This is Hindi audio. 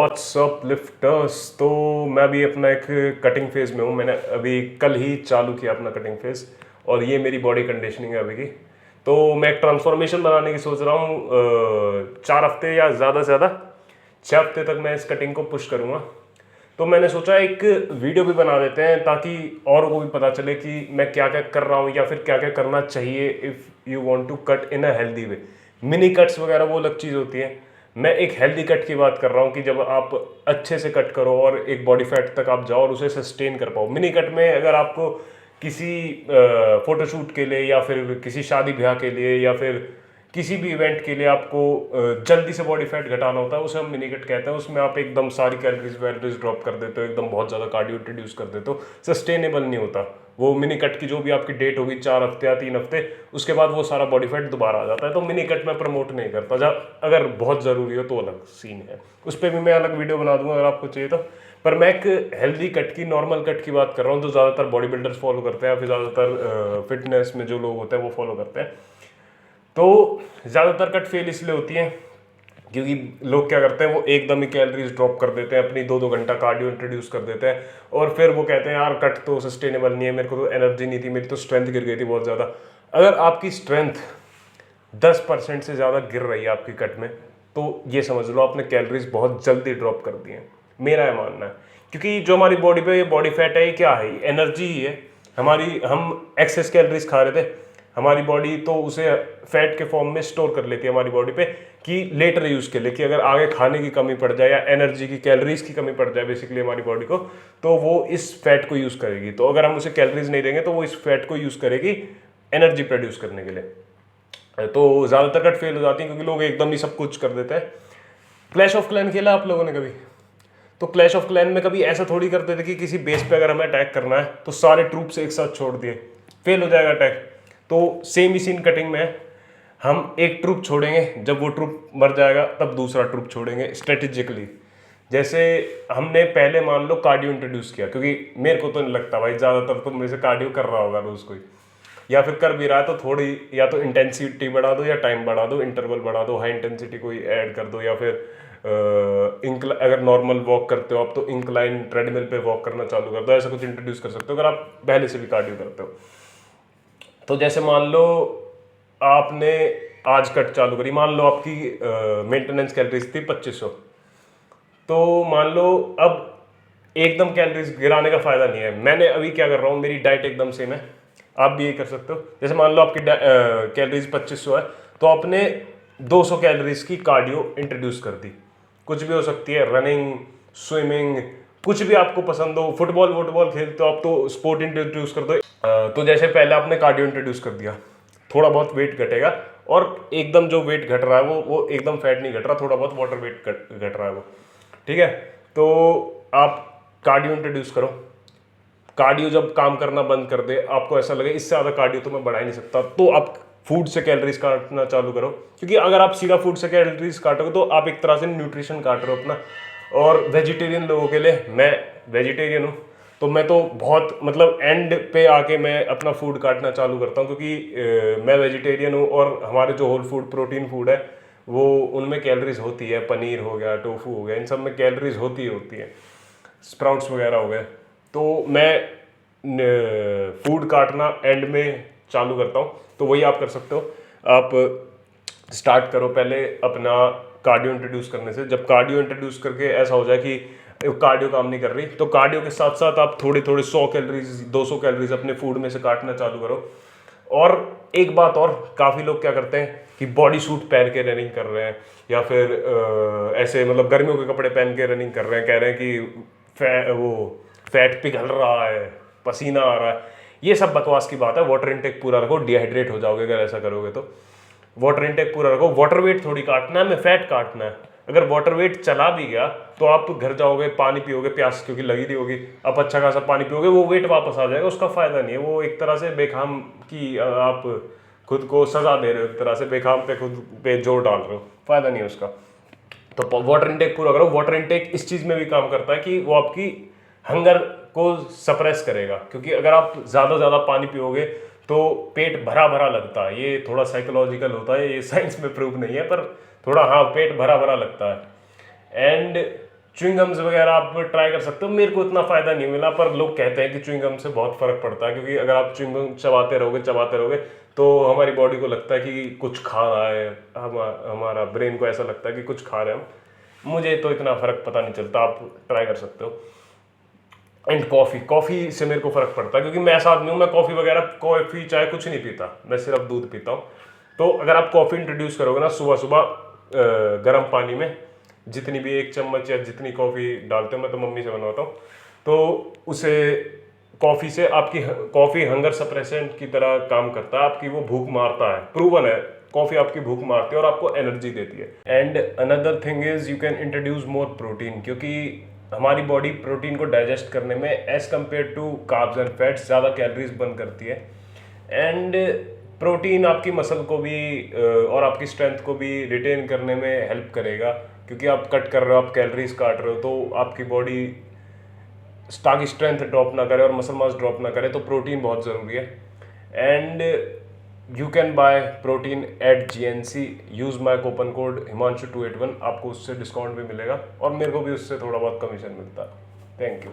WhatsApp lifters. तो मैं अभी अपना एक कटिंग फेज में हूँ। मैंने अभी कल ही चालू किया अपना कटिंग फेज और ये मेरी बॉडी कंडीशनिंग है अभी की। तो मैं एक ट्रांसफॉर्मेशन बनाने की सोच रहा हूँ। 4 हफ्ते या ज़्यादा से ज़्यादा 6 हफ्ते तक मैं इस कटिंग को पुश करूँगा। तो मैंने सोचा एक वीडियो भी बना देते हैं ताकि औरों को भी पता चले कि मैं क्या क्या कर रहा हूँ या फिर क्या क्या करना चाहिए if you want to cut in a healthy way. Mini cuts वगैरह वो अलग चीज़ होती है, मैं एक हेल्दी कट की बात कर रहा हूँ कि जब आप अच्छे से कट करो और एक बॉडी फैट तक आप जाओ और उसे सस्टेन कर पाओ। मिनी कट में अगर आपको किसी फोटोशूट के लिए या फिर किसी शादी ब्याह के लिए या फिर किसी भी इवेंट के लिए आपको जल्दी से बॉडी फैट घटाना होता है, उसे हम मिनी कट कहते हैं। उसमें आप एकदम सारी कैलोरीज वैलोरीज ड्रॉप कर देते हो, एकदम बहुत ज़्यादा कार्डियो इंट्रोड्यूस कर देते हो, सस्टेनेबल नहीं होता। वो मिनी कट की जो भी आपकी डेट होगी 4 हफ्ते या 3 हफ्ते, उसके बाद वो सारा बॉडी फैट दोबारा आ जाता है। तो मिनी कट मैं प्रमोट नहीं करता, जब अगर बहुत ज़रूरी हो तो अलग सीन है, उस पर भी मैं अलग वीडियो बना दूंगा अगर आपको चाहिए तो। पर मैं एक हेल्दी कट की, नॉर्मल कट की बात कर रहा हूँ जो ज़्यादातर बॉडी बिल्डर्स फॉलो करते हैं या फिर ज़्यादातर फिटनेस में जो लोग होते हैं वो फॉलो करते हैं। तो ज़्यादातर कट फेल इसलिए होती हैं क्योंकि लोग क्या करते हैं, वो एकदम ही कैलोरीज ड्रॉप कर देते हैं, अपनी 2-2 घंटा कार्डियो इंट्रोड्यूस कर देते हैं और फिर वो कहते हैं यार कट तो सस्टेनेबल नहीं है, मेरे को तो एनर्जी नहीं थी, मेरी तो स्ट्रेंथ गिर गई थी बहुत ज़्यादा। अगर आपकी स्ट्रेंथ 10% से ज़्यादा गिर रही है आपकी कट में, तो ये समझ लो आपने कैलोरीज बहुत जल्दी ड्रॉप कर दी हैं, मेरा ये मानना है। क्योंकि जो हमारी बॉडी पे ये बॉडी फैट है, ये क्या है, एनर्जी ही है हमारी। हम एक्सेस कैलोरीज खा रहे थे, हमारी बॉडी तो उसे फैट के फॉर्म में स्टोर कर लेती है हमारी बॉडी पे कि लेटर यूज़ के लिए, कि अगर आगे खाने की कमी पड़ जाए या एनर्जी की, कैलोरीज की कमी पड़ जाए बेसिकली हमारी बॉडी को, तो वो इस फैट को यूज़ करेगी। तो अगर हम उसे कैलोरीज नहीं देंगे तो वो इस फैट को यूज़ करेगी एनर्जी प्रोड्यूस करने के लिए। तो ज़्यादातर कट फेल हो जाती है क्योंकि लोग एकदम ही सब कुछ कर देते हैं। क्लैश ऑफ क्लैन खेला आप लोगों ने कभी? तो क्लैश ऑफ क्लैन में कभी ऐसा थोड़ी करते थे कि किसी बेस पे अगर हमें अटैक करना है तो सारे ट्रूप्स एक साथ छोड़ दिए, फेल हो जाएगा अटैक। तो सेम ही सीन कटिंग में है, हम एक ट्रूप छोड़ेंगे, जब वो ट्रूप मर जाएगा तब दूसरा ट्रूप छोड़ेंगे स्ट्रेटेजिकली। जैसे हमने पहले मान लो कार्डियो इंट्रोड्यूस किया, क्योंकि मेरे को तो नहीं लगता भाई ज़्यादातर तो मेरे से कार्डियो कर रहा होगा रोज़ कोई, या फिर कर भी रहा है तो थोड़ी या तो इंटेंसिटी बढ़ा दो या टाइम बढ़ा दो, इंटरवल बढ़ा दो, हाई इंटेंसिटी कोई ऐड कर दो, या फिर अगर नॉर्मल वॉक करते हो आप तो इंक्लाइन ट्रेडमिल पे वॉक करना चालू कर दो, ऐसा कुछ इंट्रोड्यूस कर सकते हो अगर आप पहले से भी कार्डियो करते हो। तो जैसे मान लो आपने आज कट चालू करी, मान लो आपकी मेंटेनेंस कैलोरीज थी 2500, तो मान लो अब एकदम कैलोरीज गिराने का फायदा नहीं है। मैंने अभी क्या कर रहा हूँ, मेरी डाइट एकदम सेम है, आप भी यही कर सकते हो। जैसे मान लो आपकी कैलोरीज 2500 है, तो आपने 200 कैलोरीज की कार्डियो इंट्रोड्यूस कर दी, कुछ भी हो सकती है, रनिंग, स्विमिंग, कुछ भी आपको पसंद हो, फुटबॉल वुटबॉल खेलते हो आप तो स्पोर्ट इंट्रोड्यूस कर दो। तो जैसे पहले आपने कार्डियो इंट्रोड्यूस कर दिया, थोड़ा बहुत वेट घटेगा और एकदम जो वेट घट रहा है वो एकदम फैट नहीं घट रहा, थोड़ा बहुत वाटर वेट घट रहा है वो, ठीक है। तो आप कार्डियो इंट्रोड्यूस करो, कार्डियो जब काम करना बंद कर दे, आपको ऐसा लगे इससे ज़्यादा कार्डियो तो मैं बढ़ा ही नहीं सकता, तो आप फूड से कैलोरीज काटना चालू करो। क्योंकि अगर आप सीधा फूड से कैलोरीज काटोगे तो आप एक तरह से न्यूट्रिशन काट रहे हो अपना। और वेजिटेरियन लोगों के लिए, मैं वेजिटेरियन हूँ तो मैं तो बहुत मतलब एंड पे आके मैं अपना फूड काटना चालू करता हूँ, क्योंकि मैं वेजिटेरियन हूँ और हमारे जो होल फूड प्रोटीन फूड है वो उनमें कैलोरीज होती है। पनीर हो गया, टोफू हो गया, इन सब में कैलोरीज होती है, स्प्राउट्स वगैरह हो गए। तो मैं फूड काटना एंड में चालू करता हूँ, तो वही आप कर सकते हो। आप स्टार्ट करो पहले अपना कार्डियो इंट्रोड्यूस करने से। जब कार्डियो इंट्रोड्यूस करके ऐसा हो जाए कि कार्डियो काम नहीं कर रही, तो कार्डियो के साथ साथ आप थोड़े थोड़े 100 कैलोरीज 200 कैलोरीज अपने फूड में से काटना चालू करो। और एक बात और, काफ़ी लोग क्या करते हैं कि बॉडी सूट पहन के रनिंग कर रहे हैं या फिर ऐसे मतलब गर्मियों के कपड़े पहन के रनिंग कर रहे हैं, कह रहे हैं कि वो फैट पिघल रहा है, पसीना आ रहा है। ये सब बकवास की बात है। वाटर इनटेक पूरा रखो, डिहाइड्रेट हो जाओगे अगर ऐसा करोगे तो। वाटर इनटेक पूरा रखो, वाटर वेट थोड़ी काटना है, हमें फैट काटना है। अगर वाटर वेट चला भी गया तो आप घर जाओगे, पानी पियोगे, प्यास क्योंकि लगी रही होगी, आप अच्छा खासा पानी पियोगे, वो वेट वापस आ जाएगा, उसका फायदा नहीं है। वो एक तरह से बेखाम की आप खुद को सजा दे रहे हो, एक तरह से बेखाम पे खुद पे जोर डाल रहे हो, फायदा नहीं है उसका। तो वाटर इनटेक पूरा करो। वाटर इनटेक इस चीज़ में भी काम करता है कि वो आपकी हंगर को सप्रेस करेगा, क्योंकि अगर आप ज़्यादा पानी पियोगे तो पेट भरा भरा लगता है। ये थोड़ा साइकोलॉजिकल होता है, ये साइंस में प्रूव नहीं है, पर थोड़ा हाँ पेट भरा भरा लगता है। एंड च्युइंगम्स वगैरह आप ट्राई कर सकते हो। मेरे को इतना फ़ायदा नहीं मिला, पर लोग कहते हैं कि च्युइंगम से बहुत फ़र्क पड़ता है, क्योंकि अगर आप च्युइंगम चबाते रहोगे तो हमारी बॉडी को लगता है कि कुछ खा रहा है, हमारा ब्रेन को ऐसा लगता है कि कुछ खा रहे हैं हम। मुझे तो इतना फ़र्क पता नहीं चलता, आप ट्राई कर सकते हो। एंड कॉफ़ी से मेरे को फ़र्क पड़ता है, क्योंकि मैं ऐसा आदमी हूँ, मैं कॉफ़ी चाय कुछ नहीं पीता, मैं सिर्फ दूध पीता हूँ। तो अगर आप कॉफ़ी इंट्रोड्यूस करोगे ना सुबह सुबह गर्म पानी में, जितनी भी 1 चम्मच या जितनी कॉफ़ी डालते हो, मैं तो मम्मी से बनवाता हूँ, तो उसे कॉफ़ी से आपकी कॉफ़ी हंगर सप्रेसेंट की तरह काम करता है, आपकी वो भूख मारता है, प्रूवन है। कॉफ़ी आपकी भूख मारती है और आपको एनर्जी देती है। And another thing is you can introduce more protein, क्योंकि हमारी बॉडी प्रोटीन को डाइजेस्ट करने में as compare to carbs and fats ज़्यादा कैलोरीज बर्न करती है। एंड प्रोटीन आपकी मसल को भी और आपकी स्ट्रेंथ को भी रिटेन करने में हेल्प करेगा, क्योंकि आप कट कर रहे हो, आप कैलोरीज काट रहे हो, तो आपकी बॉडी ताकि स्ट्रेंथ ड्रॉप ना करे और मसल मास ड्रॉप ना करे, तो प्रोटीन बहुत ज़रूरी है। And you can buy protein at GNC, use my coupon code Himanshu 281, आपको उससे डिस्काउंट भी मिलेगा और मेरे को भी उससे थोड़ा बहुत कमीशन मिलता है। Thank you.